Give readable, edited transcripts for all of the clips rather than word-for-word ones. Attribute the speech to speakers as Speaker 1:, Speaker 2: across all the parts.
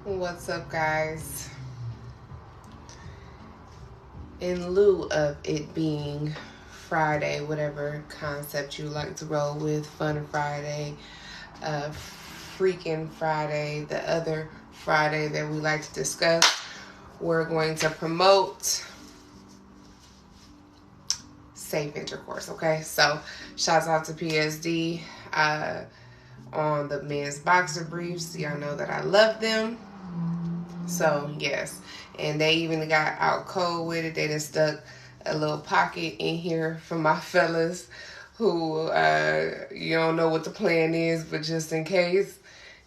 Speaker 1: What's up, guys? In lieu of it being Friday, whatever concept you like to roll with, Fun Friday, Freaking Friday, the other Friday that we like to discuss, we're going to promote safe intercourse, okay? So, shouts out to PSD on the men's boxer briefs. Y'all know that I love them. So, yes. And they even got out cold with it. They just stuck a little pocket in here for my fellas who you don't know what the plan is, but just in case,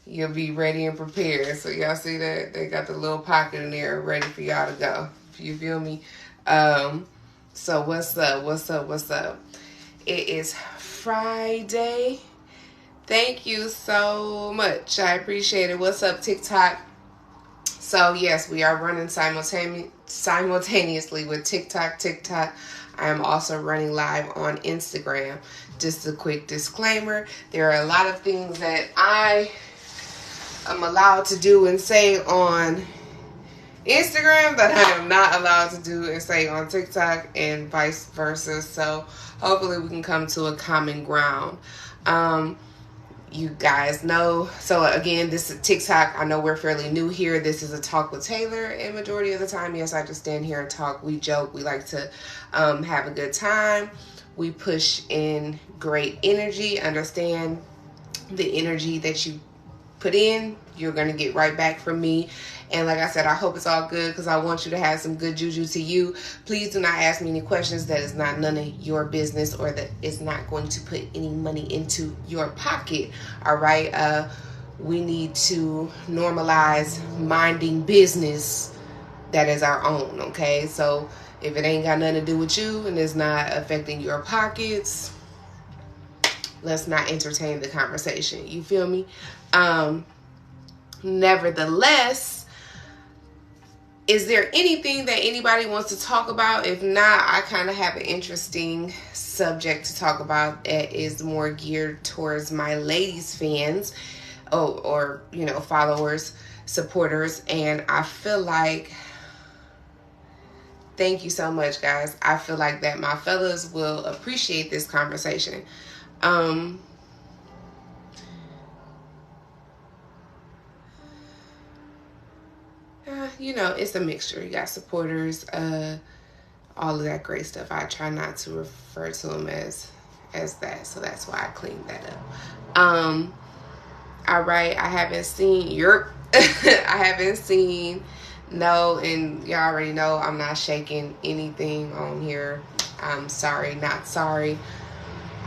Speaker 1: you'll be ready and prepared. So, y'all see that? They got the little pocket in there ready for y'all to go. You feel me? So, what's up? It is Friday. Thank you so much. I appreciate it. What's up, TikTok? So, yes, we are running simultaneously with TikTok. I am also running live on Instagram. Just a quick disclaimer. There are a lot of things that I am allowed to do and say on Instagram that I am not allowed to do and say on TikTok, and vice versa. So, hopefully we can come to a common ground. You guys know. So again, this is TikTok. I know we're fairly new here. This is a talk with Tae'ler, and majority of the time, yes, I just stand here and talk. We joke. We like to have a good time. We push in great energy. Understand the energy that you put in, you're going to get right back from me. And like I said, I hope it's all good because I want you to have some good juju to you. Please do not ask me any questions that is not none of your business or that is not going to put any money into your pocket. All right. We need to normalize minding business that is our own. Okay. So if it ain't got nothing to do with you and it's not affecting your pockets, let's not entertain the conversation. You feel me? Nevertheless, is there anything that anybody wants to talk about? If not, I kind of have an interesting subject to talk about that is more geared towards my ladies fans or followers, supporters. And I feel like, thank you so much, guys. I feel like that my fellas will appreciate this conversation. It's a mixture. You got supporters, all of that great stuff. I try not to refer to them as that, so that's why I cleaned that up. All right, I haven't seen I haven't seen and y'all already know I'm not shaking anything on here. I'm sorry, not sorry.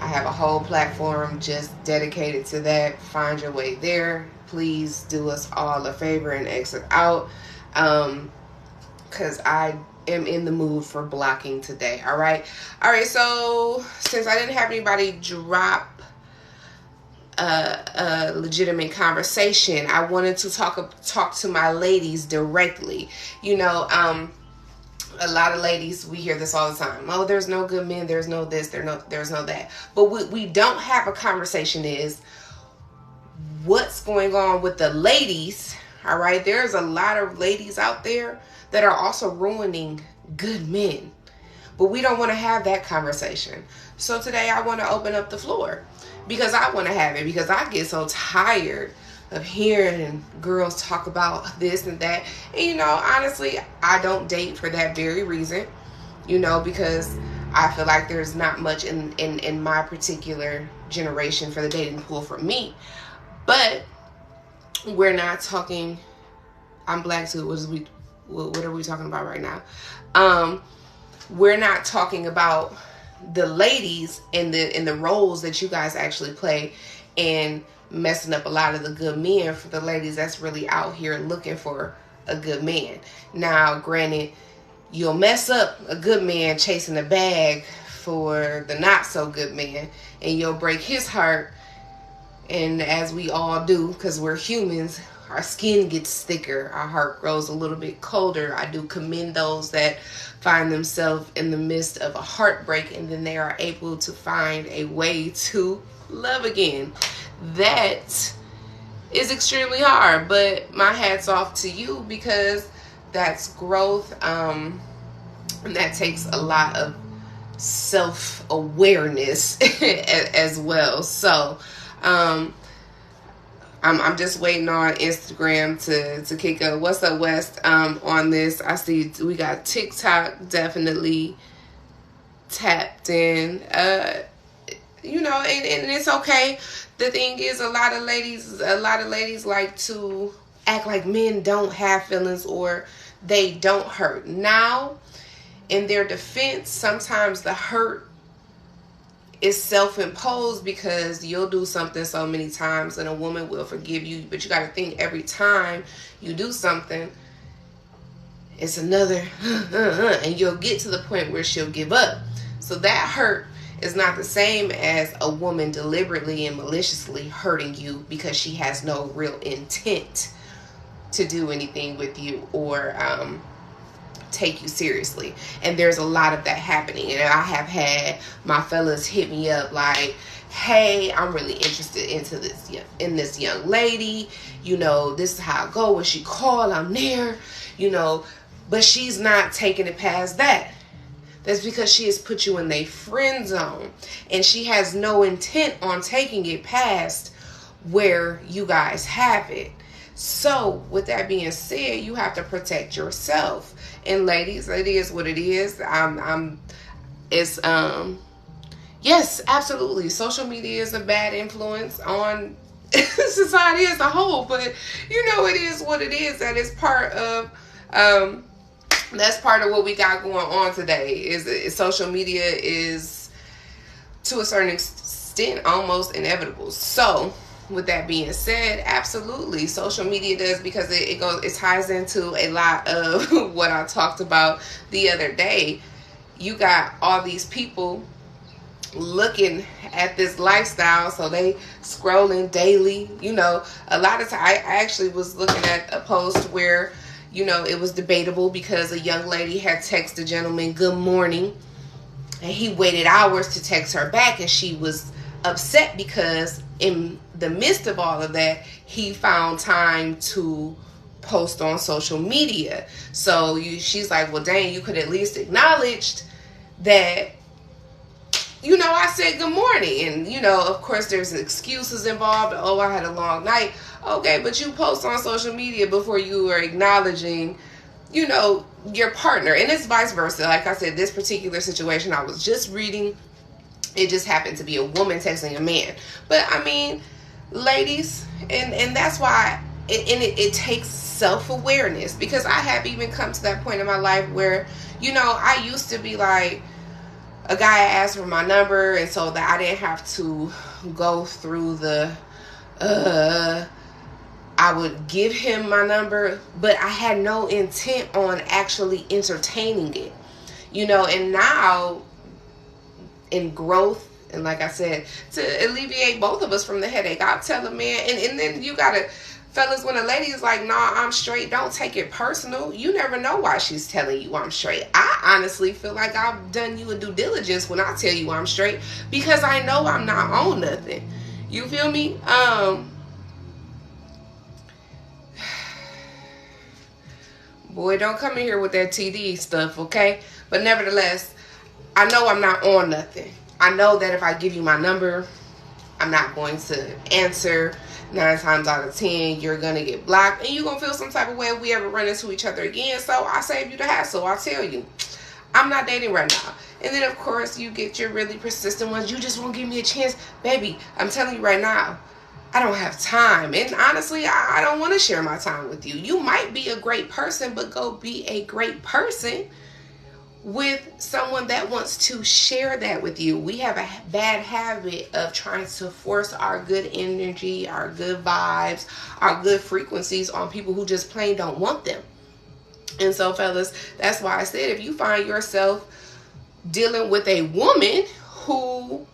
Speaker 1: I have a whole platform just dedicated to that. Find your way there. Please do us all a favor and exit out. Because I am in the mood for blocking today. All right. So since I didn't have anybody drop a legitimate conversation, I wanted to talk to my ladies directly. A lot of ladies, we hear this all the time. Oh, there's no good men. There's no this. There's no that. But what we don't have a conversation is what's going on with the ladies. All right. There's a lot of ladies out there that are also ruining good men. But we don't want to have that conversation. So today I want to open up the floor because I want to have it, because I get so tired of hearing girls talk about this and that. And honestly, I don't date for that very reason, because I feel like there's not much in my particular generation for the dating pool for me. But we're not talking, I'm black too. What are we talking about right now? We're not talking about the ladies and the roles that you guys actually play and messing up a lot of the good men for the ladies that's really out here looking for a good man. Now, granted, you'll mess up a good man chasing a bag for the not so good man, and you'll break his heart. And as we all do, because we're humans, our skin gets thicker, our heart grows a little bit colder. I do commend those that find themselves in the midst of a heartbreak and then they are able to find a way to love again. That is extremely hard. But my hat's off to you, because that's growth, and that takes a lot of self-awareness as well. So I'm just waiting on Instagram to kick up. What's up, West? On this, I see we got TikTok definitely tapped in. You know, and it's okay. The thing is, a lot of ladies like to act like men don't have feelings or they don't hurt. Now, in their defense, sometimes the hurt is self-imposed, because you'll do something so many times and a woman will forgive you. But you got to think, every time you do something, it's another and you'll get to the point where she'll give up. So that hurt is not the same as a woman deliberately and maliciously hurting you because she has no real intent to do anything with you or take you seriously. And there's a lot of that happening. And I have had my fellas hit me up like, hey, I'm really interested in this young lady. You know, this is how I go. When she call, I'm there. You know, but she's not taking it past that. That's because she has put you in a friend zone, and she has no intent on taking it past where you guys have it. So with that being said, you have to protect yourself. And ladies, it is what it is. Yes, absolutely. Social media is a bad influence on society as a whole, but you know, it is what it is. That is part of that's part of what we got going on today. Is social media is, to a certain extent, almost inevitable. So with that being said, absolutely, social media does, because it ties into a lot of what I talked about the other day. You got all these people looking at this lifestyle, so they scrolling daily. You know, a lot of time, I actually was looking at a post where, you know, it was debatable because a young lady had texted a gentleman good morning, and he waited hours to text her back, and she was upset because in the midst of all of that, he found time to post on social media. So she's like, well, dang, you could at least acknowledge that, you know, I said good morning. And, you know, of course, there's excuses involved. Oh, I had a long night. Okay, but you post on social media before you are acknowledging, you know, your partner. And it's vice versa. Like I said, this particular situation I was just reading, it just happened to be a woman texting a man. But, I mean, ladies, and that's why it takes self-awareness, because I have even come to that point in my life where, you know, I used to be like, a guy asked for my number, and so that I didn't have to go through I would give him my number, but I had no intent on actually entertaining it, you know. And now, in growth, and like I said, to alleviate both of us from the headache, I'll tell a man, and then you gotta, fellas, when a lady is like, nah, I'm straight, don't take it personal. You never know why she's telling you I'm straight. I honestly feel like I've done you a due diligence when I tell you I'm straight, because I know I'm not on nothing. You feel me? Boy, don't come in here with that TD stuff, okay? But nevertheless, I know I'm not on nothing. I know that if I give you my number, I'm not going to answer. 9 times out of 10, you're going to get blocked, and you're going to feel some type of way if we ever run into each other again. So I save you the hassle. I tell you, I'm not dating right now. And then, of course, you get your really persistent ones. You just won't give me a chance. Baby, I'm telling you right now, I don't have time. And honestly, I don't want to share my time with you. You might be a great person, but go be a great person with someone that wants to share that with you. We have a bad habit of trying to force our good energy, our good vibes, our good frequencies on people who just plain don't want them. And so, fellas, that's why I said, if you find yourself dealing with a woman who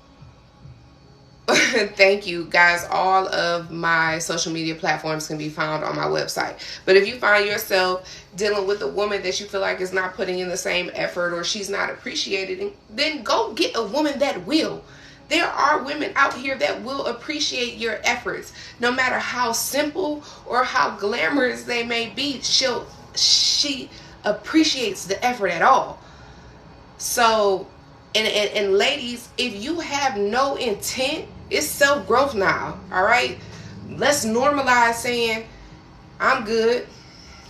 Speaker 1: thank you guys, all of my social media platforms can be found on my website. But if you find yourself dealing with a woman that you feel like is not putting in the same effort, or she's not appreciated, then go get a woman that will. There are women out here that will appreciate your efforts, no matter how simple or how glamorous they may be. She appreciates the effort at all. So, and ladies, if you have no intent, it's self-growth now, all right? Let's normalize saying, I'm good.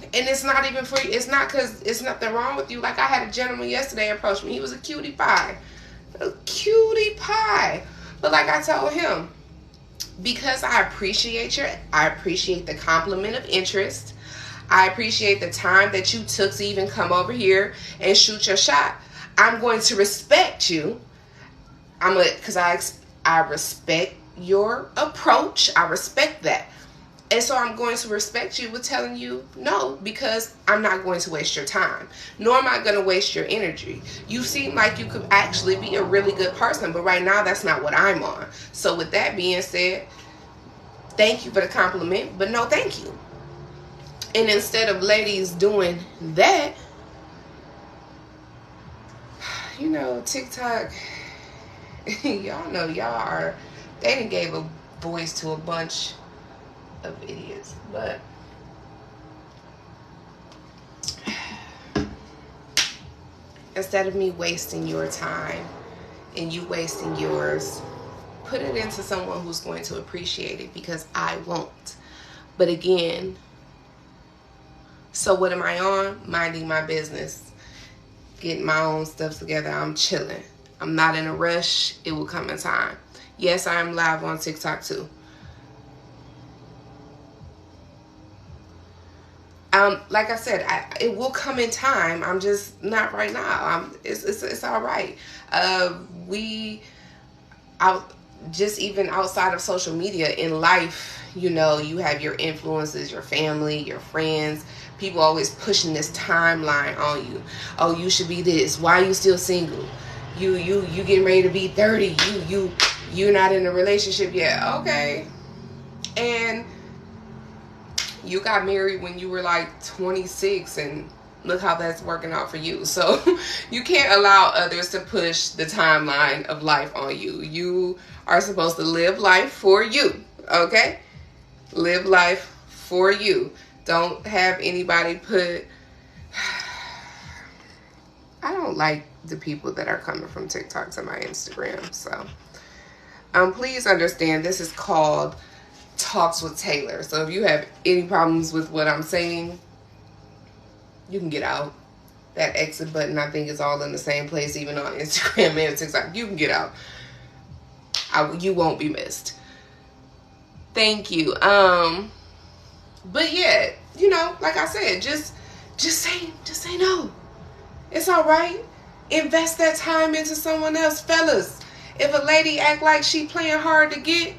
Speaker 1: And it's not even for you. It's not because it's nothing wrong with you. Like, I had a gentleman yesterday approach me. He was a cutie pie. A cutie pie. But like I told him, because I appreciate the compliment of interest. I appreciate the time that you took to even come over here and shoot your shot. I'm going to respect you. Because I respect your approach. I respect that. And so I'm going to respect you with telling you no, because I'm not going to waste your time, nor am I going to waste your energy. You seem like you could actually be a really good person, but right now that's not what I'm on. So with that being said, thank you for the compliment, but no thank you. And instead of ladies doing that, you know, TikTok, y'all know they done gave a voice to a bunch of idiots. But instead of me wasting your time and you wasting yours, put it into someone who's going to appreciate it, because I won't. But again, so what am I on? Minding my business, getting my own stuff together. I'm chilling. I'm not in a rush. It will come in time. Yes, I am live on TikTok too. Like I said, it will come in time. I'm just not right now. It's all right. Just even outside of social media in life, you know, you have your influences, your family, your friends. People always pushing this timeline on you. Oh, you should be this. Why are you still single? You getting ready to be 30. You're not in a relationship yet. Okay. And you got married when you were like 26, and look how that's working out for you. So you can't allow others to push the timeline of life on you. You are supposed to live life for you, okay? Live life for you. Don't have anybody put... I don't like the people that are coming from TikTok to my Instagram. So please understand, this is called Talks with Tae'ler. So if you have any problems with what I'm saying, you can get out. That exit button, I think, is all in the same place, even on Instagram and TikTok. You can get out. You won't be missed. Thank you. But yeah, you know, like I said, just say no. It's all right. Invest that time into someone else, fellas. If a lady act like she playing hard to get,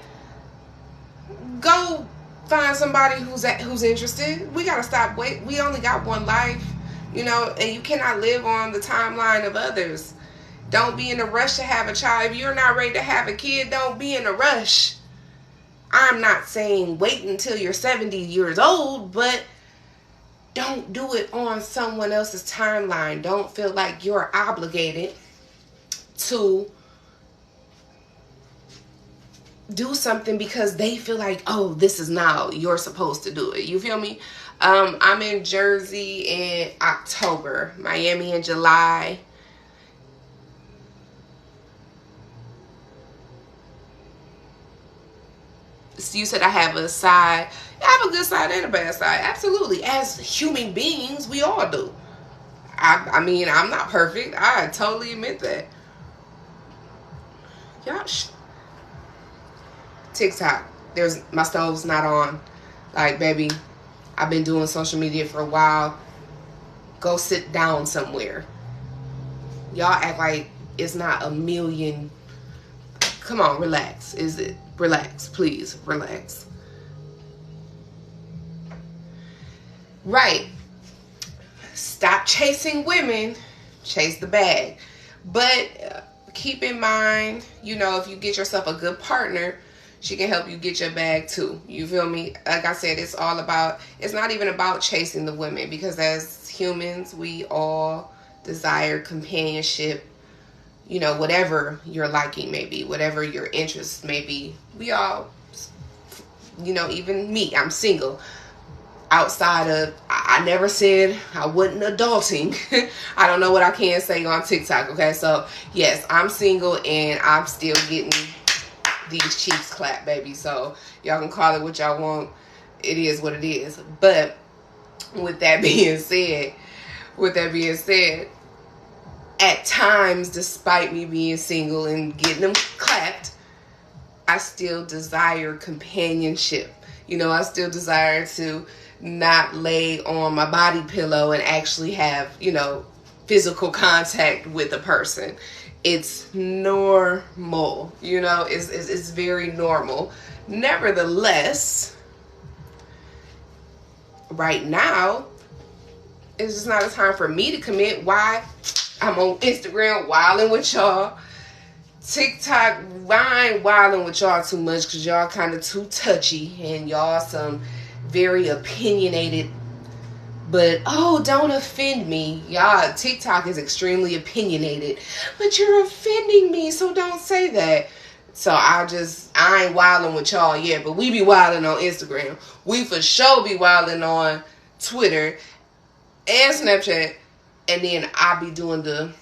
Speaker 1: go find somebody who's interested. We gotta stop wait. We only got one life, you know, and you cannot live on the timeline of others. Don't be in a rush to have a child. If you're not ready to have a kid, don't be in a rush. I'm not saying wait until you're 70 years old, but don't do it on someone else's timeline. Don't feel like you're obligated to do something because they feel like, oh, this is now, you're supposed to do it. You feel me? I'm in Jersey in October, Miami in July. So you said I have a side. I have a good side and a bad side. Absolutely. As human beings, we all do. I mean, I'm not perfect. I totally admit that. Y'all, TikTok, my stove's not on. Like, baby, I've been doing social media for a while. Go sit down somewhere. Y'all act like it's not a million. Come on, relax. Is it? Relax, please, relax. Right. Stop chasing women. Chase the bag. But keep in mind, you know, if you get yourself a good partner, she can help you get your bag too. You feel me? Like I said, it's not even about chasing the women, because as humans, we all desire companionship, whatever your liking may be, whatever your interest may be. We all, even me, I'm single. Outside of, I never said I wasn't adulting. I don't know what I can say on TikTok, okay? So, yes, I'm single and I'm still getting these cheeks clapped, baby. So, y'all can call it what y'all want. It is what it is. But, with that being said, at times, despite me being single and getting them clapped, I still desire companionship. I still desire to not lay on my body pillow and actually have, physical contact with a person. It's normal, it's very normal. Nevertheless, right now, it's just not a time for me to commit. Why? I'm on Instagram wilding with y'all. TikTok, I ain't wilding with y'all too much because y'all kind of too touchy and y'all some very opinionated, but don't offend me. Y'all, TikTok is extremely opinionated, but you're offending me, so don't say that. So I ain't wilding with y'all yet, but we be wilding on Instagram. We for sure be wilding on Twitter and Snapchat, and then I be doing the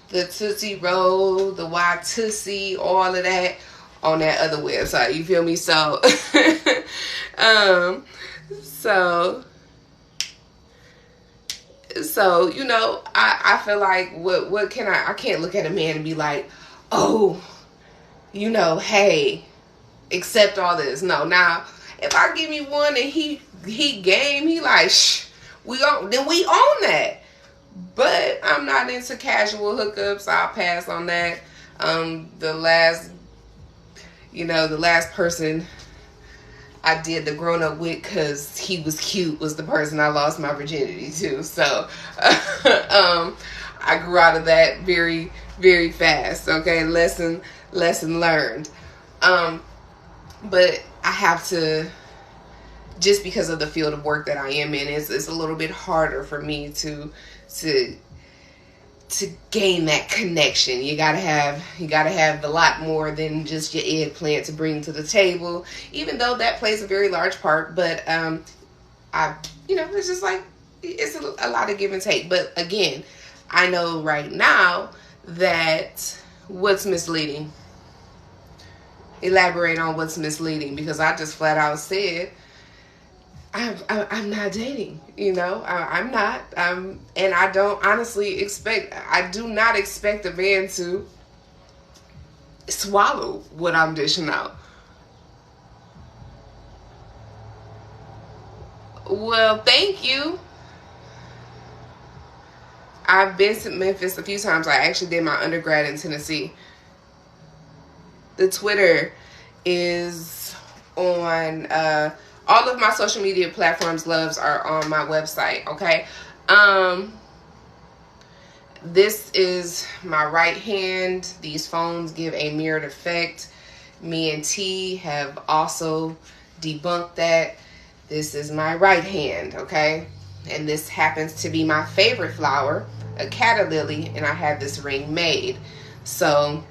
Speaker 1: Tootsie Roll, the Y Tootsie, all of that on that other website. You feel me? So, I feel like what can I can't look at a man and be like, hey, accept all this. No, now if I give me one and he game, he like, then we own that. But I'm not into casual hookups. I'll pass on that. The last person I did the grown up with because he was cute was the person I lost my virginity to. So I grew out of that very, very fast. Okay, lesson learned. But I have to, just because of the field of work that I am in, it's a little bit harder for me to gain that connection. You gotta have a lot more than just your eggplant to bring to the table, even though that plays a very large part. But it's just like, it's a lot of give and take. But again, I know right now that what's misleading. Elaborate on what's misleading, because I just flat out said I'm not dating, I'm not, and I don't honestly I do not expect a man to swallow what I'm dishing out. Well, thank you. I've been to Memphis a few times. I actually did my undergrad in Tennessee. The Twitter is on, all of my social media platforms, loves, are on my website, okay? This is my right hand. These phones give a mirrored effect. Me and T have also debunked that. This is my right hand, okay? And this happens to be my favorite flower, a cata lily, and I had this ring made. So,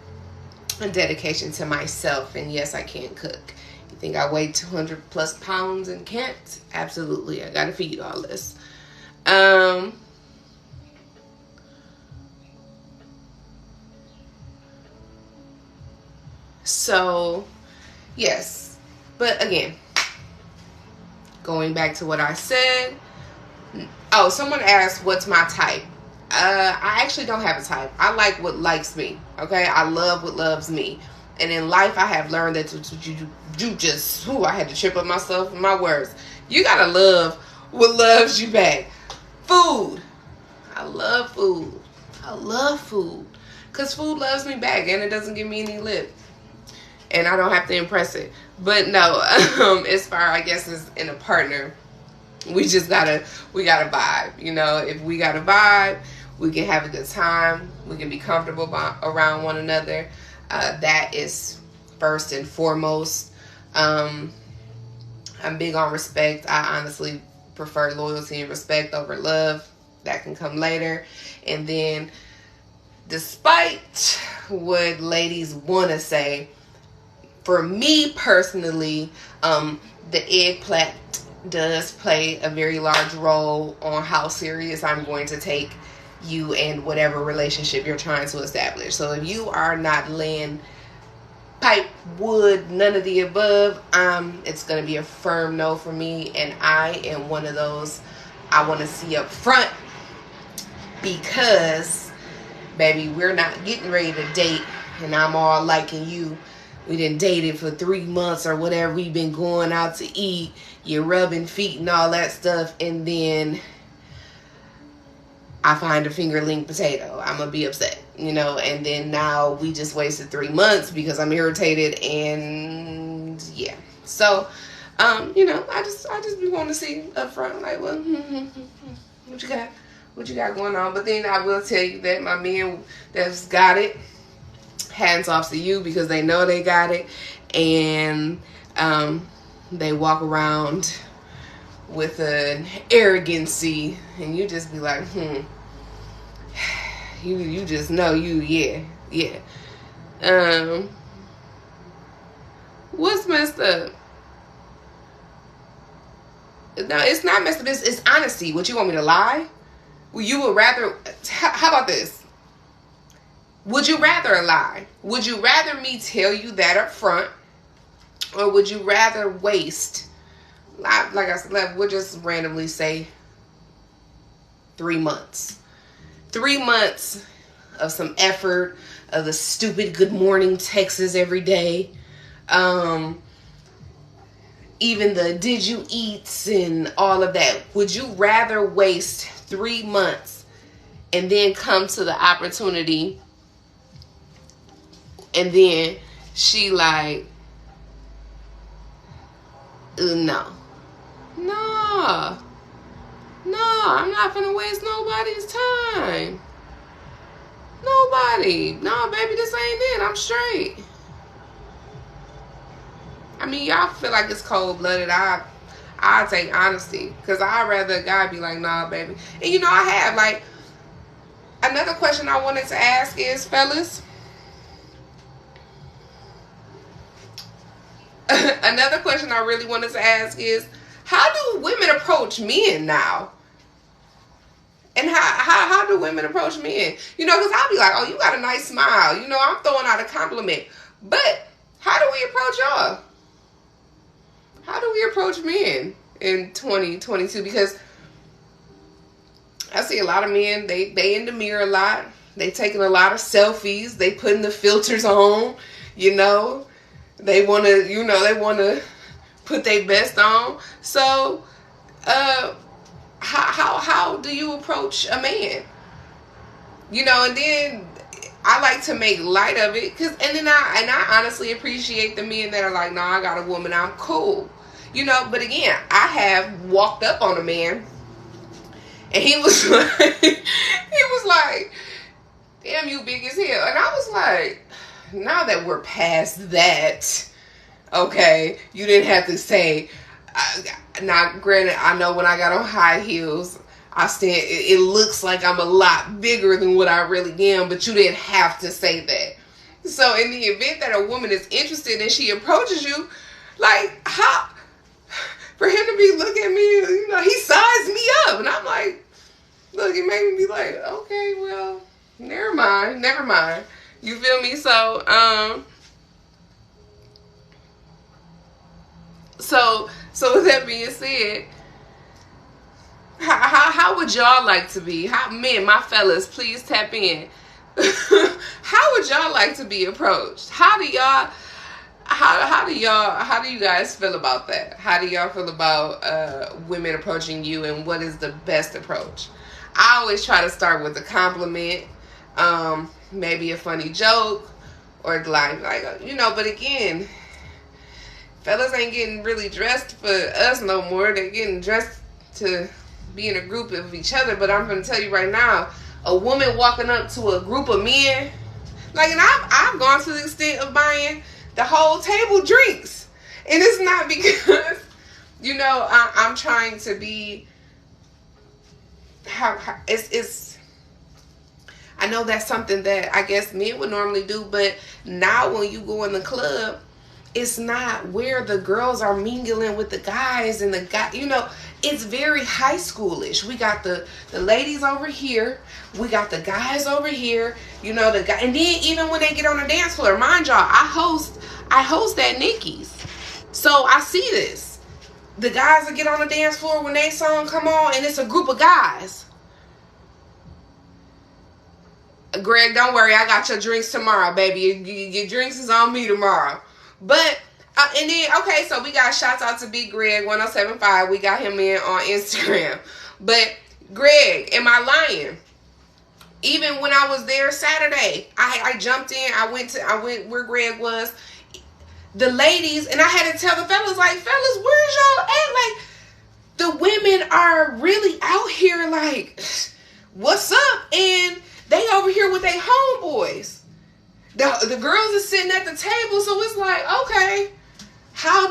Speaker 1: a dedication to myself, and yes, I can cook. You think I weigh 200 plus pounds and can't? Absolutely. I gotta feed all this. So, yes. But again, going back to what I said. Oh, someone asked, what's my type? I actually don't have a type. I like what likes me. Okay? I love what loves me. And in life, I have learned that I had to trip up myself with my words. You gotta love what loves you back. Food. I love food. I love food. Because food loves me back and it doesn't give me any lip. And I don't have to impress it. But no, as far, I guess, as in a partner, we gotta vibe. If we got a vibe, we can have a good time. We can be comfortable around one another. That is first and foremost. I'm big on respect. I honestly prefer loyalty and respect over love. That can come later. And then despite what ladies want to say, for me personally, the eggplant does play a very large role on how serious I'm going to take you and whatever relationship you're trying to establish. So if you are not laying pipe, wood, none of the above, it's going to be a firm no for me. And I am one of those I want to see up front, because baby, we're not getting ready to date and I'm all liking you. We done dated for 3 months or whatever. We've been going out to eat. You're rubbing feet and all that stuff. And then I find a fingerling potato. I'm going to be upset, you know. And then now we just wasted 3 months because I'm irritated. And yeah. So, you know, I just be wanting to see up front, like, well, what you got? What you got going on? But then I will tell you that my men that's got it, hands off to you, because they know they got it, and they walk around with an arrogancy, and you just be like, you just know yeah. What's messed up? No, it's not messed up. It's honesty. What, you want me to lie? Well, you would rather. How about this? Would you rather lie? Would you rather me tell you that up front, or would you rather waste, like I said, we'll just randomly say 3 months. 3 months of some effort, of the stupid good morning texts every day. Even the did you eats and all of that. Would you rather waste 3 months and then come to the opportunity and then she like, no, I'm not gonna waste nobody's time. Nobody. No, baby, this ain't it. I'm straight. I mean, y'all feel like it's cold-blooded. I take honesty, because I'd rather a guy be like, nah, baby. And you know, I have, like, another question I wanted to ask is, fellas, another question I really wanted to ask is, how do women approach men now? And how do women approach men? You know, because I'll be like, oh, you got a nice smile. You know, I'm throwing out a compliment. But how do we approach y'all? How do we approach men in 2022? Because I see a lot of men, they in the mirror a lot. They taking a lot of selfies. They putting the filters on, you know. They want to, put their best on. So, how do you approach a man? You know, and then I like to make light of it, and I honestly appreciate the men that are like, no, I got a woman, I'm cool. You know, but again, I have walked up on a man and he was like, damn, you big as hell. And I was like, now that we're past that, okay, you didn't have to say, now granted, I know when I got on high heels, it looks like I'm a lot bigger than what I really am, but you didn't have to say that. So in the event that a woman is interested and she approaches you, like, how, for him to be looking at me, you know, he sized me up, and I'm like, look, it made me be like, okay, well, never mind. You feel me? So, so with that being said, how would y'all like to be? Men, my fellas, please tap in. How would y'all like to be approached? How do you guys feel about that? How do y'all feel about women approaching you, and what is the best approach? I always try to start with a compliment, maybe a funny joke, or like, you know, but again, fellas ain't getting really dressed for us no more. They're getting dressed to be in a group of each other. But I'm going to tell you right now, a woman walking up to a group of men, like, and I've gone to the extent of buying the whole table drinks. And it's not because, you know, I'm trying to be, I I know that's something that I guess men would normally do, but now when you go in the club, it's not where the girls are mingling with the guys and the guy, you know, it's very high schoolish. We got the ladies over here, we got the guys over here, you know, the guy, and then even when they get on the dance floor, mind y'all, I host at Nikki's, so I see this. The guys that get on the dance floor when they song come on, and it's a group of guys. Greg, don't worry, I got your drinks tomorrow, baby. Your drinks is on me tomorrow. But, and then, okay, so we got shouts out to Big Greg 1075. We got him in on Instagram. But, Greg, am I lying? Even when I was there Saturday, I jumped in, I went where Greg was. The ladies, and I had to tell the fellas, like, fellas, where's y'all at? Like, the women are really out here, like, what's up? And they over here with their homeboys. The girls are sitting at the table, so it's like, okay, how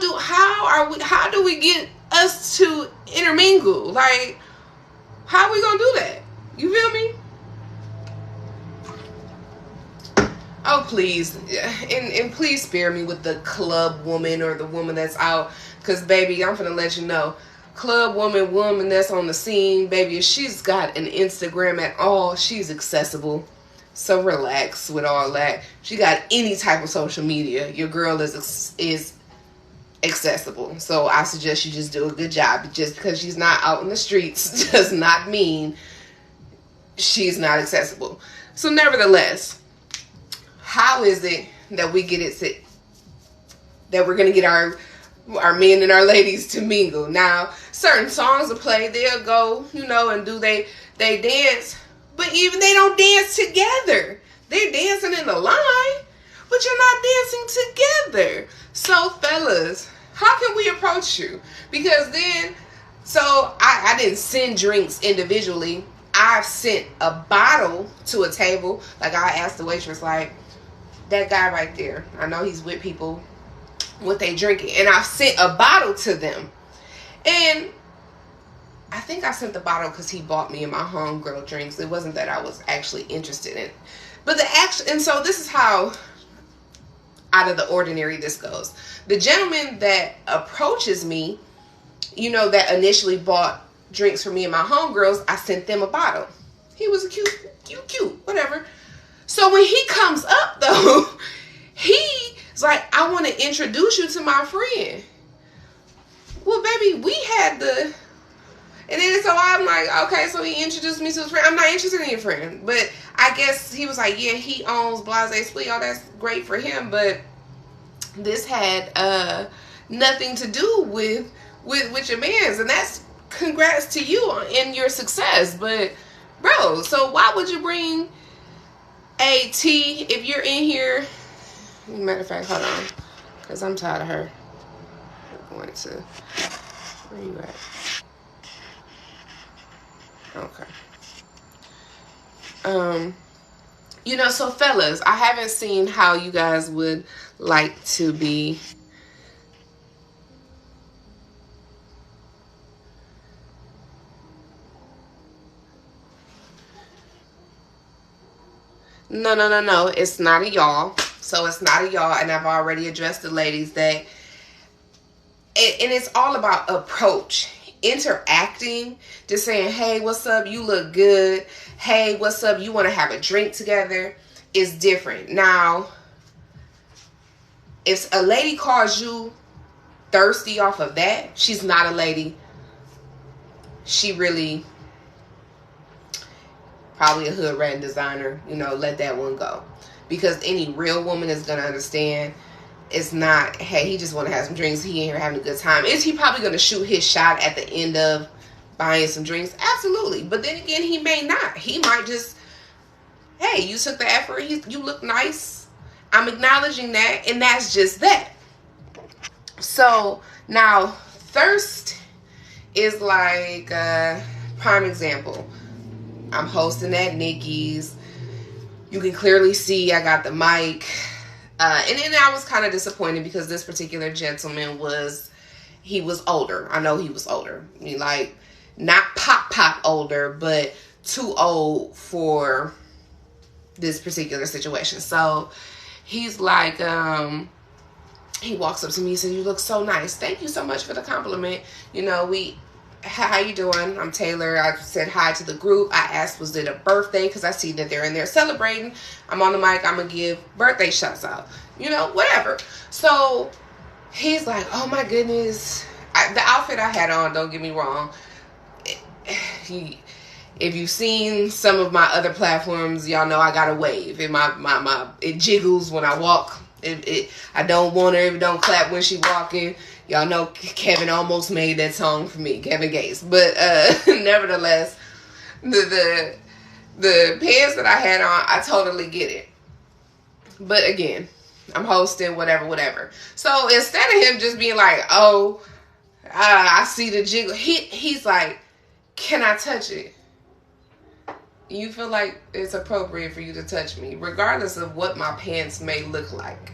Speaker 1: do we get us to intermingle? Like, how are we gonna do that? You feel me? Oh, please, and please spare me with the club woman or the woman that's out, because baby, I'm gonna let you know, club woman that's on the scene, baby, if she's got an Instagram at all, she's accessible. So relax with all that. If she got any type of social media, your girl is accessible. So I suggest you just do a good job. Just because she's not out in the streets does not mean she's not accessible. So nevertheless, how is it that we get it that we're gonna get our men and our ladies to mingle? Now, certain songs will play, they'll go, you know, and do they dance, but even they don't dance together. They're dancing in the line, but you're not dancing together. So fellas, how can we approach you? Because then, so I didn't send drinks individually. I've sent a bottle to a table. Like, I asked the waitress, like, that guy right there, I know he's with people, what they drinking, and I sent a bottle to them. And I think I sent the bottle because he bought me and my homegirl drinks. It wasn't that I was actually interested in it. But and so this is how out of the ordinary this goes. The gentleman that approaches me, you know, that initially bought drinks for me and my homegirls, I sent them a bottle. He was a cute, whatever. So when he comes up though, he's like, I want to introduce you to my friend. Well, baby, we had the... And then so I'm like, okay, so he introduced me to his friend. I'm not interested in your friend. But I guess he was like, yeah, he owns Blase Split. Oh, that's great for him. But this had nothing to do with your man's. And that's congrats to you in your success. But, bro, so why would you bring a tea if you're in here? Matter of fact, hold on. Because I'm tired of her. I'm going to... Where you at? Okay. You know, so fellas, I haven't seen how you guys would like to be No, it's not a y'all. So it's not a y'all, and I've already addressed the ladies that and it's all about approach. Interacting, just saying, hey, what's up, you look good, hey, what's up, you want to have a drink together, is different. Now, if a lady calls you thirsty off of that, she's not a lady. She really probably a hood rat designer, you know, let that one go. Because any real woman is going to understand it's not, hey, he just want to have some drinks, he in here having a good time. Is he probably going to shoot his shot at the end of buying some drinks? Absolutely. But then again, he may not. He might just, hey, you took the effort, you look nice, I'm acknowledging that, and that's just that. So now thirst is like prime example. I'm hosting at Nikki's. You can clearly see I got the mic. And then I was kind of disappointed because this particular gentleman he was older. I know he was older. I mean, like, not pop older, but too old for this particular situation. So he's like, he walks up to me and says, "You look so nice. Thank you so much for the compliment. How you doing? I'm Tae'ler. I said hi to the group. I asked, was it a birthday? Because I see that they're in there celebrating. I'm on the mic. I'm going to give birthday shouts out. Whatever." So he's like, "Oh my goodness." The outfit I had on, don't get me wrong. If you've seen some of my other platforms, y'all know I got a wave. And it jiggles when I walk. I don't want her if it don't clap when she walking. Y'all know Kevin almost made that song for me, Kevin Gates. But nevertheless, the pants that I had on, I totally get it. But again, I'm hosting, whatever. So instead of him just being like, "Oh, I see the jiggle," he's like, "Can I touch it? You feel like it's appropriate for you to touch me, regardless of what my pants may look like,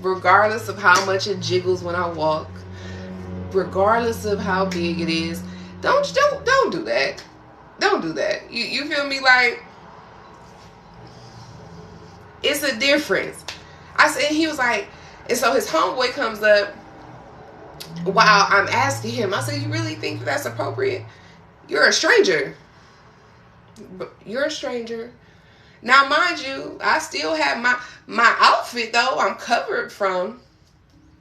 Speaker 1: regardless of how much it jiggles when I walk, regardless of how big it is. Don't do that. Don't do that. You feel me? Like, it's a difference." I said, he was like, and so his homeboy comes up while I'm asking him. I said, "You really think that's appropriate? You're a stranger. You're a stranger." Now, mind you, I still have my outfit, though. I'm covered from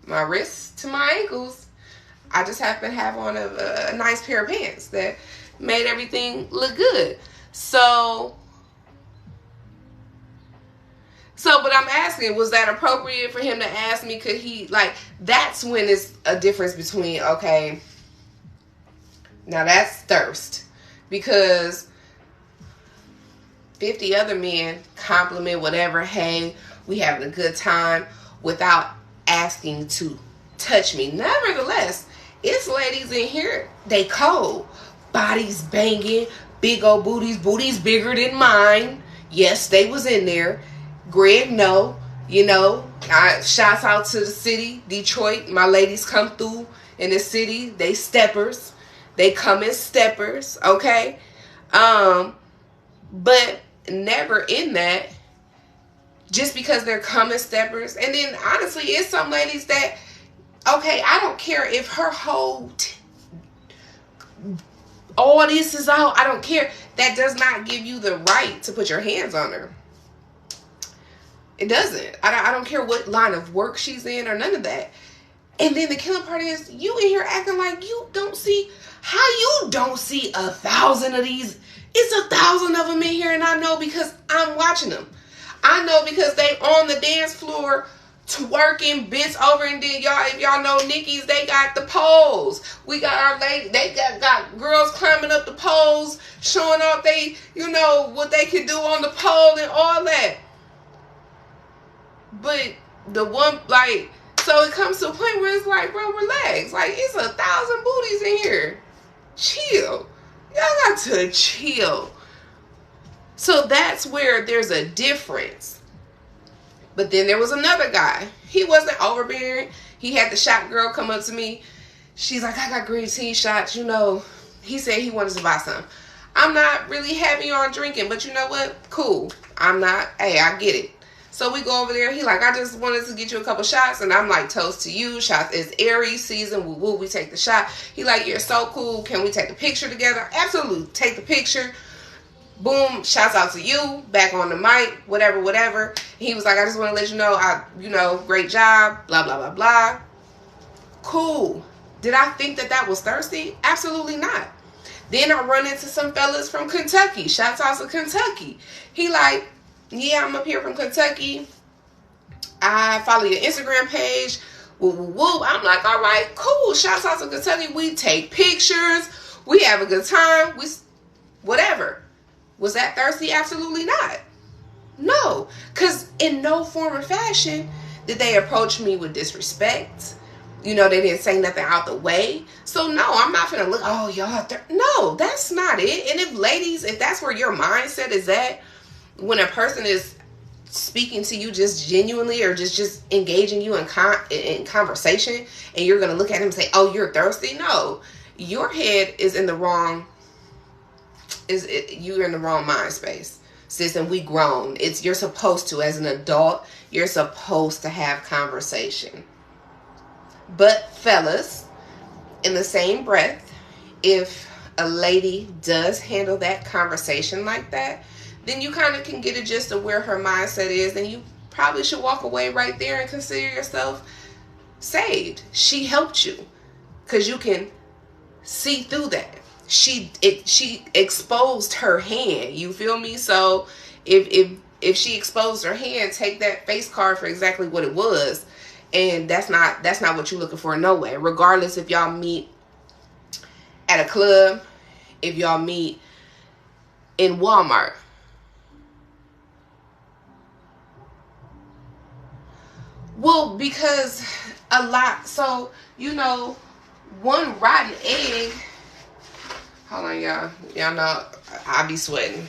Speaker 1: my wrists to my ankles. I just happen to have on a nice pair of pants that made everything look good. But I'm asking, was that appropriate for him to ask me? Could he, like, that's when it's a difference between, okay, now that's thirst. Because 50 other men compliment whatever, "Hey, we having a good time," without asking to touch me. Nevertheless, it's ladies in here, they cold. Bodies banging, big old booties bigger than mine. Yes, they was in there. Greg, no. Shouts out to the city, Detroit. My ladies come through in the city. They steppers. They come as steppers, okay? But never in that, just because they're coming steppers. And then, honestly, it's some ladies that, okay, I don't care if her whole all this is out. I don't care. That does not give you the right to put your hands on her. It doesn't. I don't care what line of work she's in or none of that. And then the killing part is, you in here acting like you don't see. How you don't see 1,000 of these? It's 1,000 of them in here, and I know because I'm watching them. I know because they on the dance floor twerking, bent over, and then if y'all know Nikki's, they got the poles. We got our lady, they got girls climbing up the poles, showing off they, what they can do on the pole and all that. But the one, like, so it comes to a point where it's like, bro, relax. Like, it's 1,000 booties in here. Chill. Y'all got to chill. So that's where there's a difference. But then there was another guy. He wasn't overbearing. He had the shot girl come up to me. She's like, "I got green tea shots, He said he wanted to buy some. I'm not really heavy on drinking, but you know what? Cool. I'm not. Hey, I get it. So we go over there. He like, "I just wanted to get you a couple shots." And I'm like, "Toast to you. Shots. It's Aries season. Woo woo. We take the shot." He like, "You're so cool. Can we take a picture together?" Absolutely. Take the picture. Boom. Shouts out to you. Back on the mic. Whatever. He was like, "I just want to let you know, great job. Blah, blah, blah, blah." Cool. Did I think that was thirsty? Absolutely not. Then I run into some fellas from Kentucky. Shouts out to Kentucky. He like, "Yeah, I'm up here from Kentucky. I follow your Instagram page." Woo, woo, woo. I'm like, all right, cool. Shouts out to Kentucky. We take pictures. We have a good time. Whatever. Was that thirsty? Absolutely not. No. Because in no form or fashion did they approach me with disrespect. They didn't say nothing out the way. So, no, I'm not going to look, "Oh, y'all." No, that's not it. And if that's where your mindset is at, when a person is speaking to you just genuinely or just engaging you in conversation, and you're going to look at him and say, "Oh, you're thirsty." No, your head is in the wrong, you're in the wrong mind space. sis, and we grown. You're supposed to, as an adult, you're supposed to have conversation. But fellas, in the same breath, if a lady does handle that conversation like that, then you kind of can get a gist of where her mindset is, and you probably should walk away right there and consider yourself saved. She helped you, because you can see through that. She exposed her hand. You feel me? So if she exposed her hand, take that face card for exactly what it was. And that's not what you're looking for, no way. Regardless if y'all meet at a club, if y'all meet in Walmart. Well, because a lot, so, you know, one rotten egg. Hold on, y'all. Y'all know I be sweating.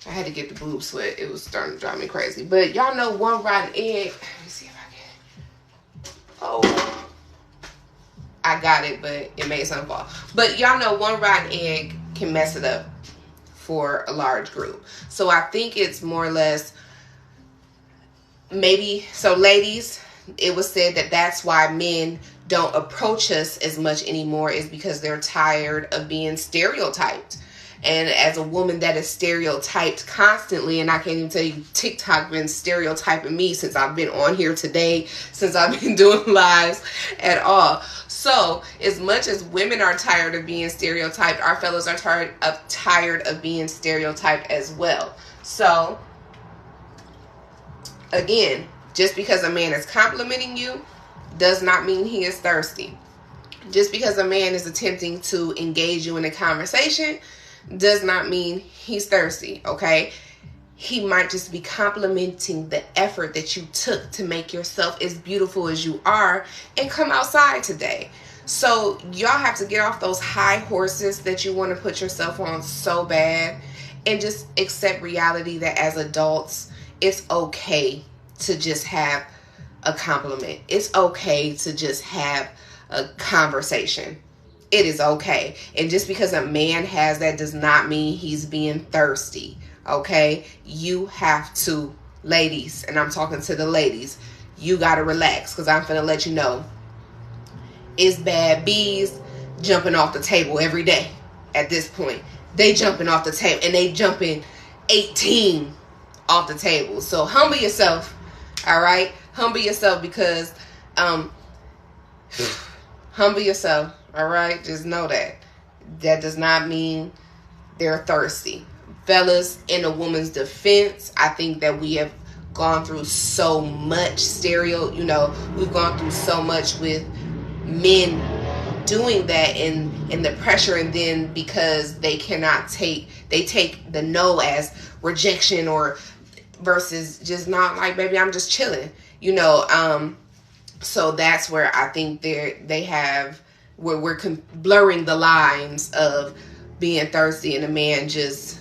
Speaker 1: I had to get the boob sweat. It was starting to drive me crazy. But y'all know one rotten egg. Let me see if I can. Oh. I got it, but it made something fall. But y'all know one rotten egg can mess it up for a large group. So I think it's more or less maybe, so ladies, it was said that that's why men don't approach us as much anymore, is because they're tired of being stereotyped. And as a woman that is stereotyped constantly, and I can't even tell you, TikTok been stereotyping me since I've been on here today, since I've been doing lives at all. So as much as women are tired of being stereotyped, our fellas are tired of being stereotyped as well. So again, just because a man is complimenting you does not mean he is thirsty. Just because a man is attempting to engage you in a conversation does not mean he's thirsty, okay? He might just be complimenting the effort that you took to make yourself as beautiful as you are and come outside today. So y'all have to get off those high horses that you want to put yourself on so bad, and just accept reality that as adults, it's okay to just have a compliment. It's okay to just have a conversation. It is okay. And just because a man has that does not mean he's being thirsty. Okay? You have to, ladies, and I'm talking to the ladies, you got to relax, because I'm finna let you know it's bad bees jumping off the table every day at this point. They jumping off the table, and they jumping 18 off the table. So humble yourself. All right? Humble yourself, because humble yourself. All right? Just know that. That does not mean they're thirsty. Fellas, in a woman's defense, I think that we have gone through so much we've gone through so much with men doing that, and the pressure, and then because they take the no as rejection, or versus just not like, baby, I'm just chilling, so that's where I think we're blurring the lines of being thirsty and a man just,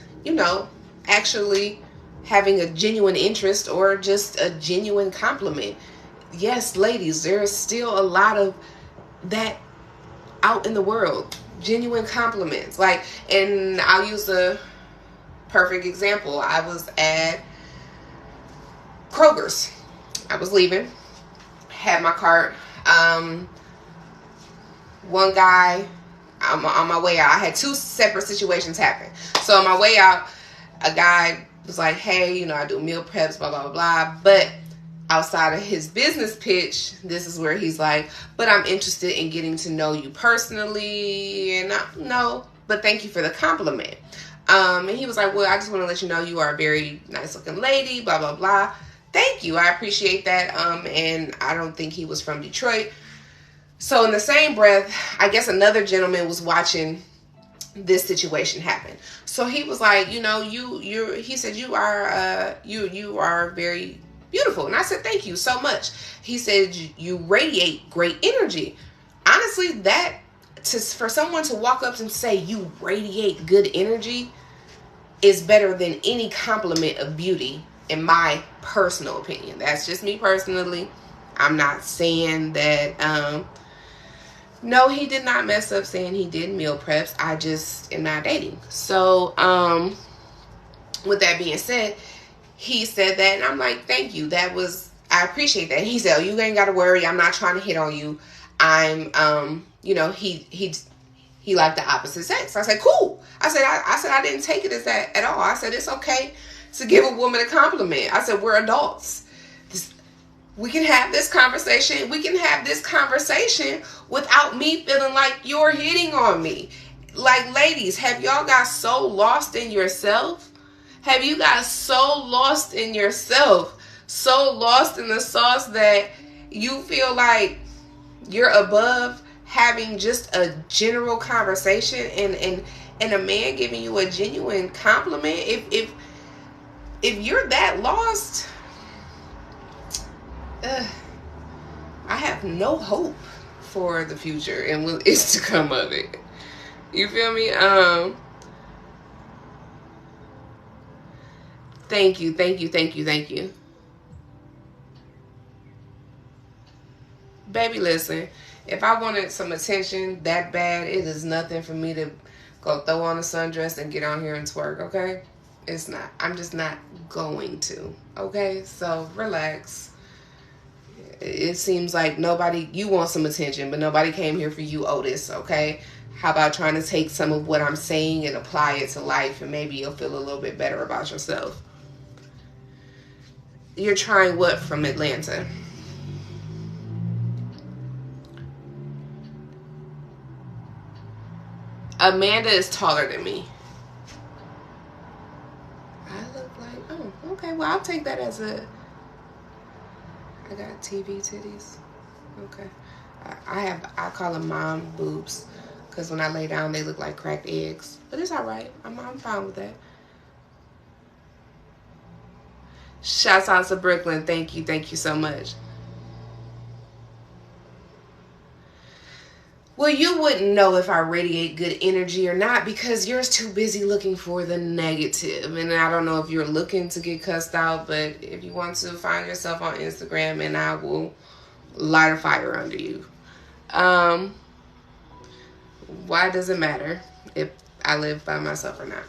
Speaker 1: actually having a genuine interest or just a genuine compliment. Yes, ladies, there's still a lot of that out in the world. Genuine compliments. And I'll use a perfect example. I was at Kroger's. I was leaving. Had my cart. One guy, on my way out, I had two separate situations happen. So on my way out, a guy was like, hey, I do meal preps, blah, blah, blah, blah. But outside of his business pitch, this is where he's like, but I'm interested in getting to know you personally. And no, but thank you for the compliment. And he was like, well, I just want to let you know you are a very nice looking lady, blah, blah, blah. Thank you. I appreciate that. And I don't think he was from Detroit. So in the same breath, I guess another gentleman was watching this situation happen. So he was like, he said, you are very beautiful. And I said, thank you so much. He said, you radiate great energy. Honestly, for someone to walk up and say you radiate good energy is better than any compliment of beauty, in my personal opinion. That's just me personally. I'm not saying that No, he did not mess up saying he did meal preps. I just am not dating. So, with that being said, he said that, and I'm like, thank you. I appreciate that. He said, oh, you ain't got to worry. I'm not trying to hit on you. I'm, he liked the opposite sex. I said, cool. I said, I didn't take it as that at all. I said, it's okay to give a woman a compliment. I said, we're adults. We can have this conversation. We can have this conversation without me feeling like you're hitting on me. Like, ladies, have y'all got so lost in yourself? Have you got so lost in yourself, so lost in the sauce that you feel like you're above having just a general conversation and a man giving you a genuine compliment? If you're that lost, I have no hope for the future and what is to come of it. You feel me? Thank you. Baby, listen, if I wanted some attention that bad, it is nothing for me to go throw on a sundress and get on here and twerk, okay? It's not. I'm just not going to, okay? So relax. It seems like you want some attention, but nobody came here for you, Otis, okay? How about trying to take some of what I'm saying and apply it to life, and maybe you'll feel a little bit better about yourself. You're trying what from Atlanta? Amanda is taller than me. I look like, oh, okay, well, I'll take that as I got TV titties. Okay. I call them mom boobs, because when I lay down, they look like cracked eggs. But it's all right. I'm fine with that. Shouts out to Brooklyn. Thank you so much. Well, you wouldn't know if I radiate good energy or not, because you're too busy looking for the negative. And I don't know if you're looking to get cussed out, but if you want to, find yourself on Instagram and I will light a fire under you. Why does it matter if I live by myself or not?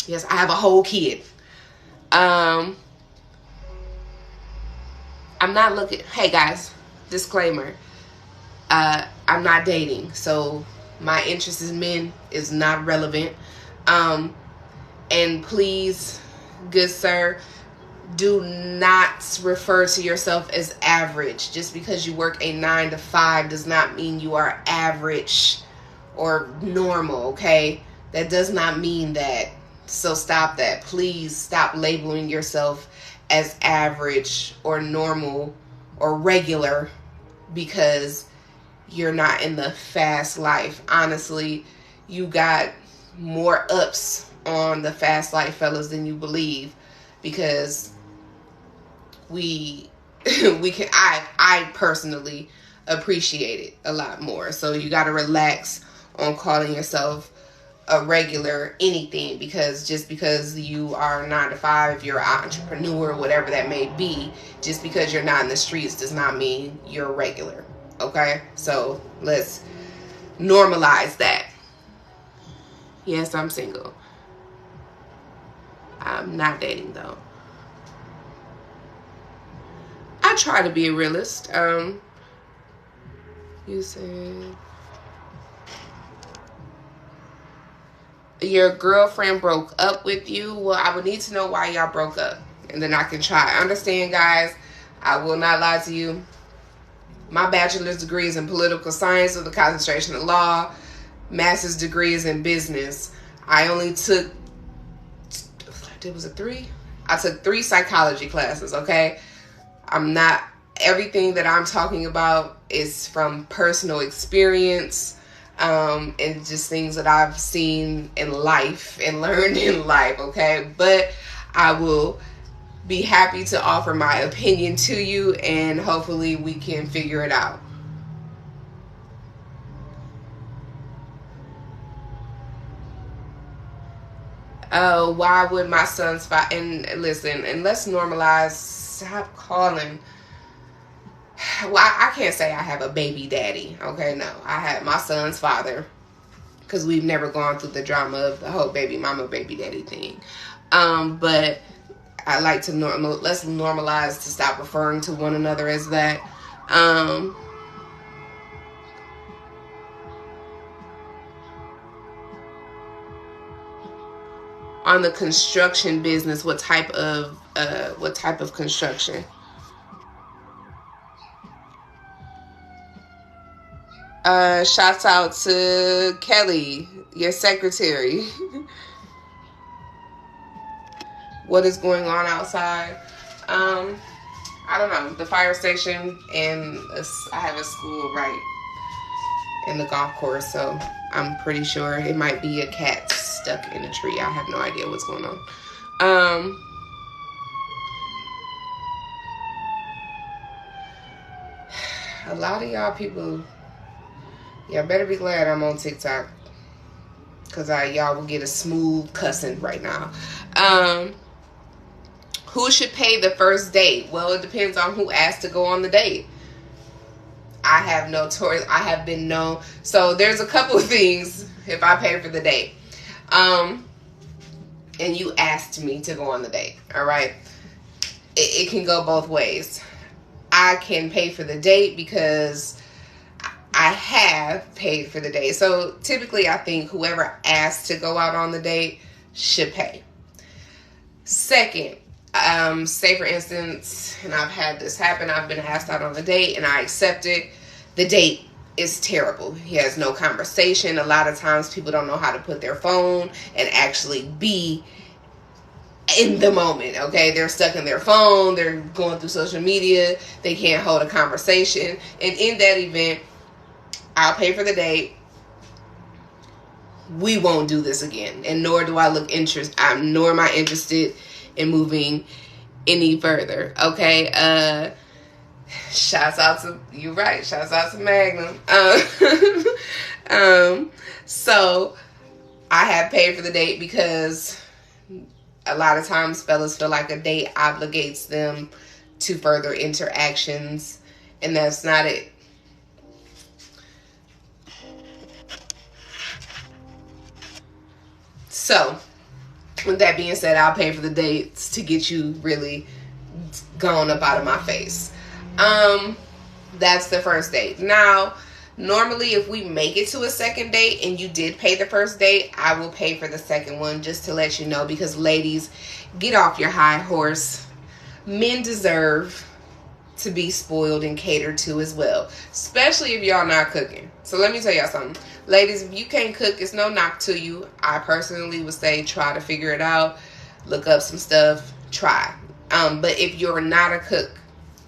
Speaker 1: Yes, I have a whole kid. I'm not looking. Hey guys, disclaimer. I'm not dating, so my interest in men is not relevant. And please, good sir, do not refer to yourself as average. Just because you work a 9 to 5 does not mean you are average or normal, okay? That does not mean that. So stop that. Please stop labeling yourself as average or normal or regular because you're not in the fast life. Honestly, you got more ups on the fast life, fellas, than you believe, because I personally appreciate it a lot more. So you got to relax on calling yourself a regular anything, because just because you are 9 to 5, you're an entrepreneur, whatever that may be, just because you're not in the streets does not mean you're regular. Okay, so let's normalize that. Yes, I'm single. I'm not dating though. I try to be a realist. You said your girlfriend broke up with you. Well, I would need to know why y'all broke up, and then I can try. Understand, guys, I will not lie to you. My bachelor's degree is in political science with a concentration in law. Master's degree is in business. I only took, was it 3? I took 3 psychology classes, okay? Everything that I'm talking about is from personal experience, and just things that I've seen in life and learned in life, okay? But I will be happy to offer my opinion to you, and hopefully we can figure it out. Why would my son's fight? And listen, and let's normalize. Stop calling. well, I can't say I have a baby daddy. Okay, no. I have my son's father, because we've never gone through the drama of the whole baby mama, baby daddy thing. But I like to let's normalize to stop referring to one another as that. On the construction business, what type of construction? Shouts out to Kelly, your secretary. What is going on outside? I don't know. The fire station, and I have a school right in the golf course, so I'm pretty sure it might be a cat stuck in a tree. I have no idea what's going on. A lot of y'all people, y'all better be glad I'm on TikTok, because y'all will get a smooth cussing right now. Who should pay the first date? Well, it depends on who asked to go on the date. I have no choice. I have been known. So there's a couple of things if I pay for the date. And you asked me to go on the date. All right. It can go both ways. I can pay for the date because I have paid for the date. So typically I think whoever asked to go out on the date should pay. Second, say for instance, and I've had this happen, I've been asked out on a date and I accepted. The date is terrible. He has no conversation. A lot of times people don't know how to put their phone and actually be in the moment, okay? They're stuck in their phone. They're going through social media. They can't hold a conversation. And in that event, I'll pay for the date. We won't do this again. And nor do I look nor am I interested in moving any further, okay? Shouts out to, you're right, shouts out to Magnum. So I have paid for the date because a lot of times fellas feel like a date obligates them to further interactions, and that's not it. So with that being said, I'll pay for the dates to get you really gone up out of my face. That's the first date. Now, normally if we make it to a second date and you did pay the first date, I will pay for the second one, just to let you know, because ladies, get off your high horse. Men deserve to be spoiled and catered to as well, especially if y'all not cooking. So let me tell y'all something. Ladies, if you can't cook, it's no knock to you. I personally would say try to figure it out. Look up some stuff. Try. But if you're not a cook,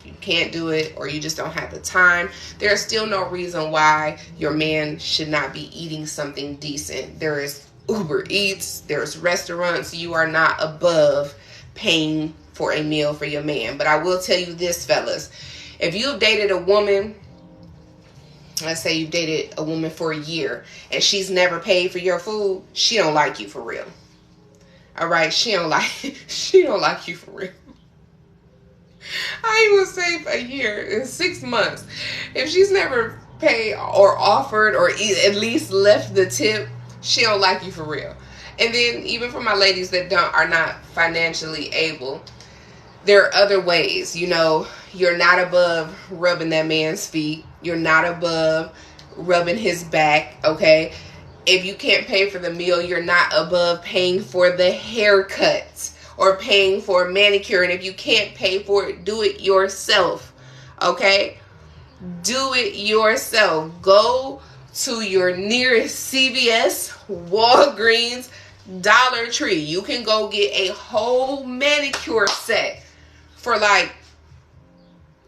Speaker 1: you can't do it, or you just don't have the time, there's still no reason why your man should not be eating something decent. There is Uber Eats, there's restaurants. You are not above paying for a meal for your man. But I will tell you this, fellas, if you've dated a woman, let's say you've dated a woman for a year and she's never paid for your food, she don't like you for real. All right, she don't like you for real. I ain't gonna say a year, in 6 months. If she's never paid or offered or at least left the tip, she don't like you for real. And then even for my ladies that are not financially able, there are other ways. You know, you're not above rubbing that man's feet. You're not above rubbing his back, okay? If you can't pay for the meal, you're not above paying for the haircut or paying for a manicure. And if you can't pay for it, do it yourself, okay? Do it yourself. Go to your nearest CVS, Walgreens, Dollar Tree. You can go get a whole manicure set for like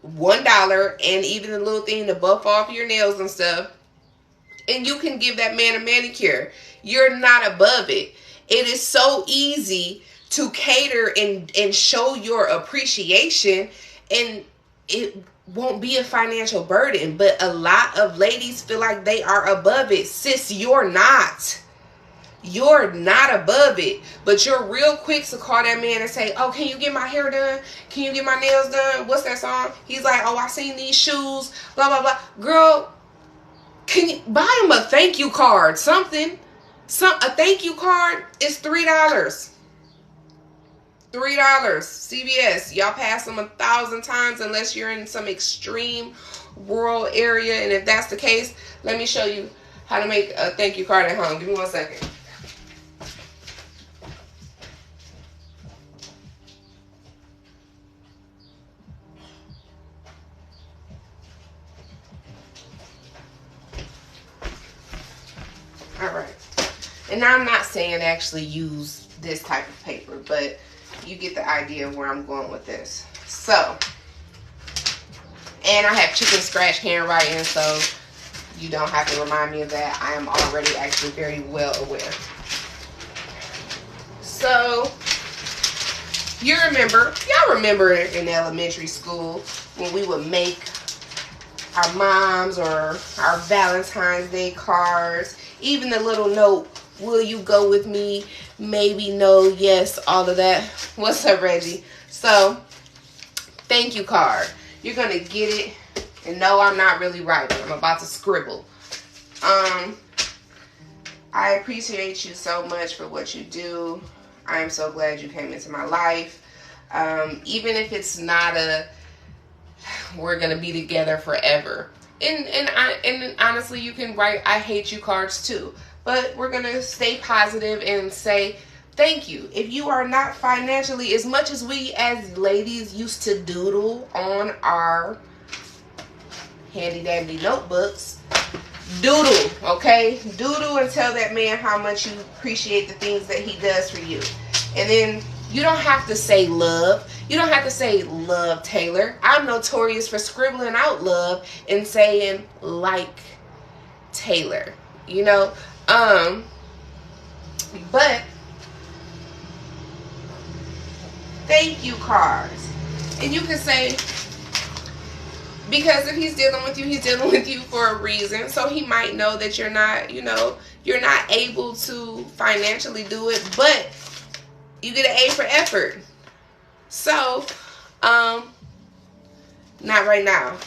Speaker 1: $1, and even the little thing to buff off your nails and stuff. And you can give that man a manicure. You're not above it. It is so easy to cater and show your appreciation, and it won't be a financial burden. But a lot of ladies feel like they are above it. Sis, you're not. You're not above it, but you're real quick to call that man and say, oh, can you get my hair done? Can you get my nails done? What's that song? He's like, oh, I seen these shoes, blah, blah, blah. Girl, can you buy him a thank you card? Something. A thank you card is $3. $3. CVS. Y'all pass them 1,000 times unless you're in some extreme rural area. And if that's the case, let me show you how to make a thank you card at home. Give me 1 second. All right. And I'm not saying actually use this type of paper, but you get the idea of where I'm going with this. So, and I have chicken scratch handwriting, so you don't have to remind me of that. I am already actually very well aware. So, y'all remember in elementary school when we would make our moms or our Valentine's Day cards, even the little note, will you go with me? Maybe, no, yes, all of that. What's up, Reggie? So, thank you card. You're going to get it. And no, I'm not really writing. I'm about to scribble. I appreciate you so much for what you do. I am so glad you came into my life. Even if it's not we're going to be together forever. And honestly, you can write I hate you cards too. But we're going to stay positive and say thank you. If you are not financially, as much as we as ladies used to doodle on our handy dandy notebooks, doodle, okay? Doodle and tell that man how much you appreciate the things that he does for you. And then you don't have to say love. You don't have to say love, Tae'ler. I'm notorious for scribbling out love and saying like Tae'ler, you know? But thank you cards. And you can say, because if he's dealing with you, he's dealing with you for a reason. So he might know that you're not, you're not able to financially do it, but you get an A for effort. So, not right now.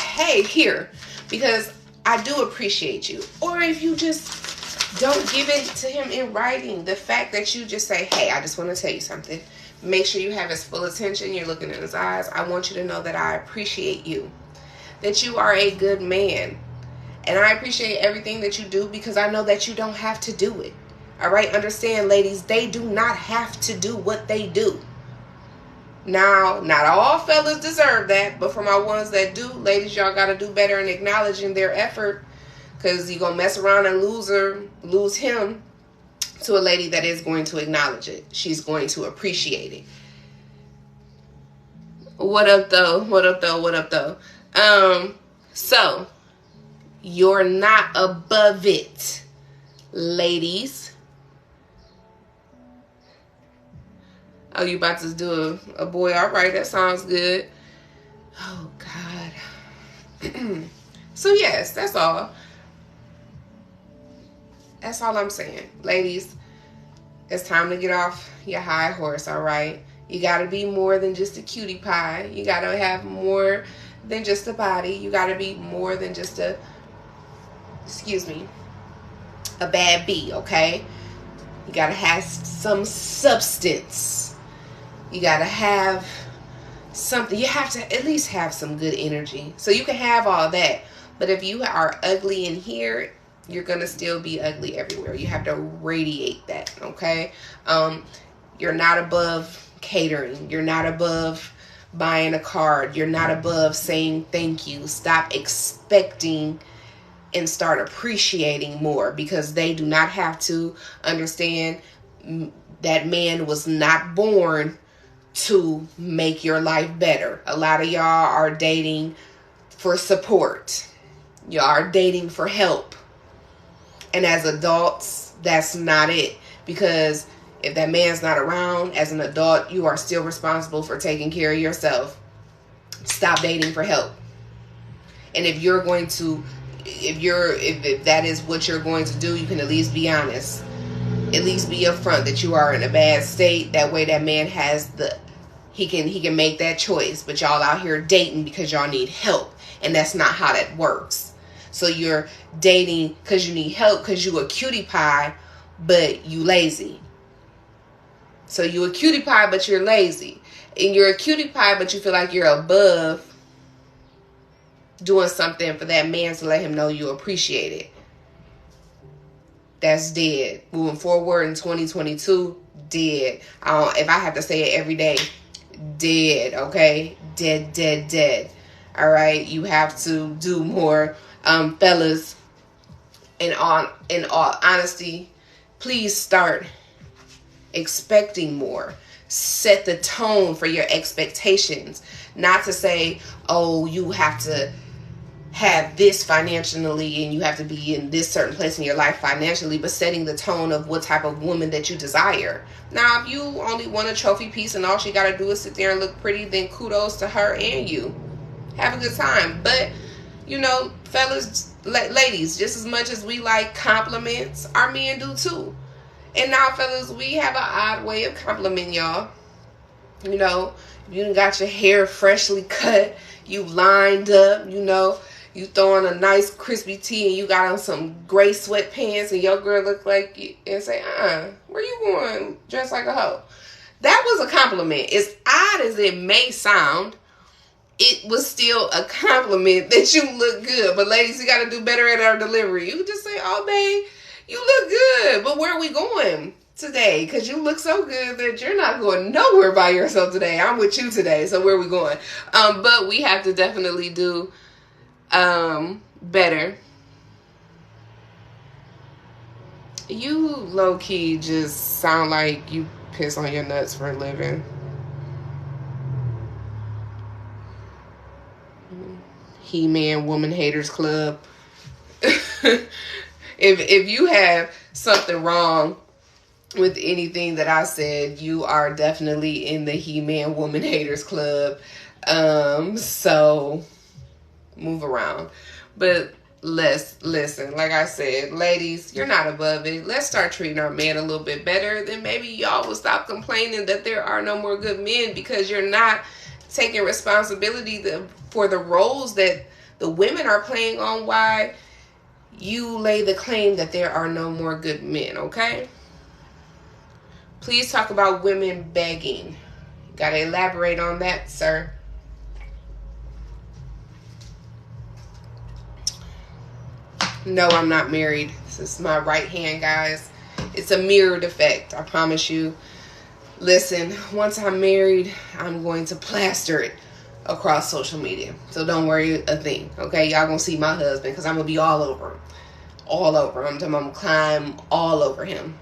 Speaker 1: Hey, here, because I do appreciate you. Or if you just don't give it to him in writing, the fact that you just say, hey, I just want to tell you something. Make sure you have his full attention. You're looking in his eyes. I want you to know that I appreciate you. That you are a good man. And I appreciate everything that you do because I know that you don't have to do it. All right? Understand, ladies, they do not have to do what they do. Now, not all fellas deserve that, but for my ones that do, ladies, y'all got to do better in acknowledging their effort, because you're going to mess around and lose him to a lady that is going to acknowledge it. She's going to appreciate it. What up, though? What up, though? What up, though? So, you're not above it, ladies. Oh, you about to do a boy? All right, that sounds good. Oh, God. So, yes, that's all. That's all I'm saying. Ladies, it's time to get off your high horse, all right? You got to be more than just a cutie pie. You got to have more than just a body. You got to be more than just a bad bee, okay? You got to have some substance. You got to have something. You have to at least have some good energy. So you can have all that. But if you are ugly in here, you're going to still be ugly everywhere. You have to radiate that, okay? You're not above catering. You're not above buying a card. You're not above saying thank you. Stop expecting and start appreciating more, because they do not have to. Understand that man was not born to make your life better. A lot of y'all are dating for support. Y'all are dating for help. And as adults, that's not it. Because if that man's not around, as an adult, you are still responsible for taking care of yourself. Stop dating for help. And if you're going to if that is what you're going to do, you can at least be honest. At least be upfront that you are in a bad state. That way that man has he can make that choice. But y'all out here dating because y'all need help, and that's not how that works. So you're dating because you need help, because you a cutie pie, but you lazy. So you a cutie pie, but you're lazy. And you're a cutie pie, but you feel like you're above doing something for that man to let him know you appreciate it. That's dead. Moving forward in 2022, dead. If I have to say it every day, dead, okay? Dead. All right? You have to do more. Fellas, in all honesty, please start expecting more. Set the tone for your expectations. Not to say, oh, you have to have this financially and you have to be in this certain place in your life financially, but setting the tone of what type of woman that you desire. Now, if you only want a trophy piece and all she got to do is sit there and look pretty, then kudos to her and you. Have a good time. But, you know, fellas, ladies, just as much as we like compliments, our men do too. And now, fellas, we have an odd way of complimenting y'all. You know, you got your hair freshly cut, you lined up, you know, you throwing a nice crispy tee and you got on some gray sweatpants and your girl look like you and say, where you going dressed like a hoe? That was a compliment. As odd as it may sound, it was still a compliment that you look good. But ladies, you got to do better at our delivery. You just say, oh, babe, you look good. But where are we going today? Because you look so good that you're not going nowhere by yourself today. I'm with you today. So where are we going? But we have to definitely do better. You low-key just sound like you piss on your nuts for a living. He-Man Woman Haters Club. If you have something wrong with anything that I said, you are definitely in the He-Man Woman Haters Club. So move around. But listen, like I said, ladies, you're not above it. Let's start treating our man a little bit better. Then maybe y'all will stop complaining that there are no more good men, because you're not taking responsibility for the roles that the women are playing on why you lay the claim that there are no more good men, okay? Please talk about women begging. Gotta elaborate on that, sir. No, I'm not married. This is my right hand, guys. It's a mirrored effect, I promise you. Listen, once I'm married, I'm going to plaster it across social media. So don't worry a thing, okay? Y'all gonna see my husband, because I'm gonna be all over him. All over him. I'm gonna climb all over him.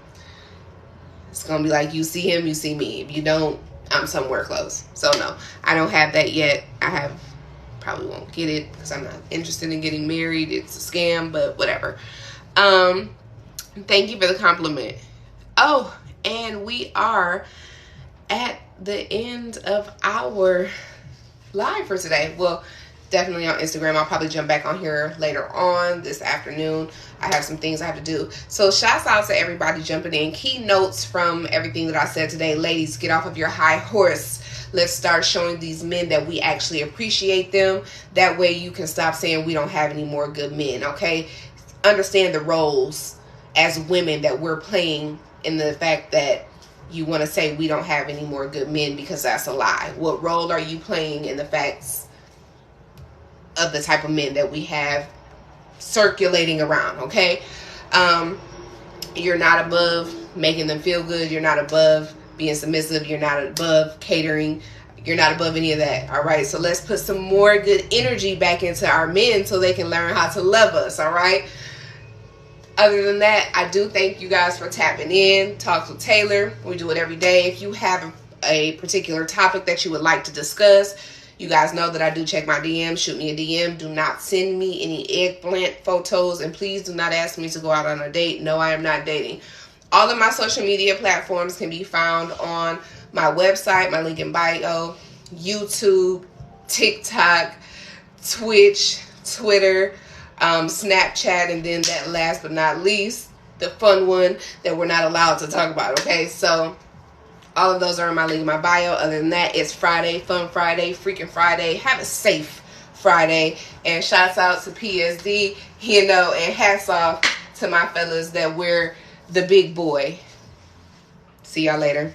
Speaker 1: It's gonna be like, you see him, you see me. If you don't, I'm somewhere close. So no, I don't have that yet. Probably won't get it because I'm not interested in getting married. It's a scam, but whatever. Thank you for the compliment. Oh, and we are at the end of our live for today. Well, definitely on Instagram. I'll probably jump back on here later on this afternoon. I have some things I have to do. So shouts out to everybody jumping in. Key notes from everything that I said today. Ladies, get off of your high horse. Let's start showing these men that we actually appreciate them. That way you can stop saying we don't have any more good men, okay? Understand the roles as women that we're playing, in the fact that you want to say we don't have any more good men, because that's a lie. What role are you playing in the facts of the type of men that we have circulating around, okay? You're not above making them feel good. You're not above being submissive. You're not above catering. You're not above any of that. All right. So let's put some more good energy back into our men so they can learn how to love us. All right. Other than that, I do thank you guys for tapping in. Talks with Tae'ler. We do it every day. If you have a particular topic that you would like to discuss, you guys know that I do check my DM. Shoot me a DM. Do not send me any eggplant photos. And please do not ask me to go out on a date. No, I am not dating. All of my social media platforms can be found on my website, my link in bio, YouTube, TikTok, Twitch, Twitter, Snapchat, and then that last but not least, the fun one that we're not allowed to talk about. Okay, so all of those are in my link in my bio. Other than that, it's Friday, Fun Friday, Freaking Friday. Have a safe Friday. And shouts out to PSD, you know, and hats off to my fellas that wear the big boy. See y'all later.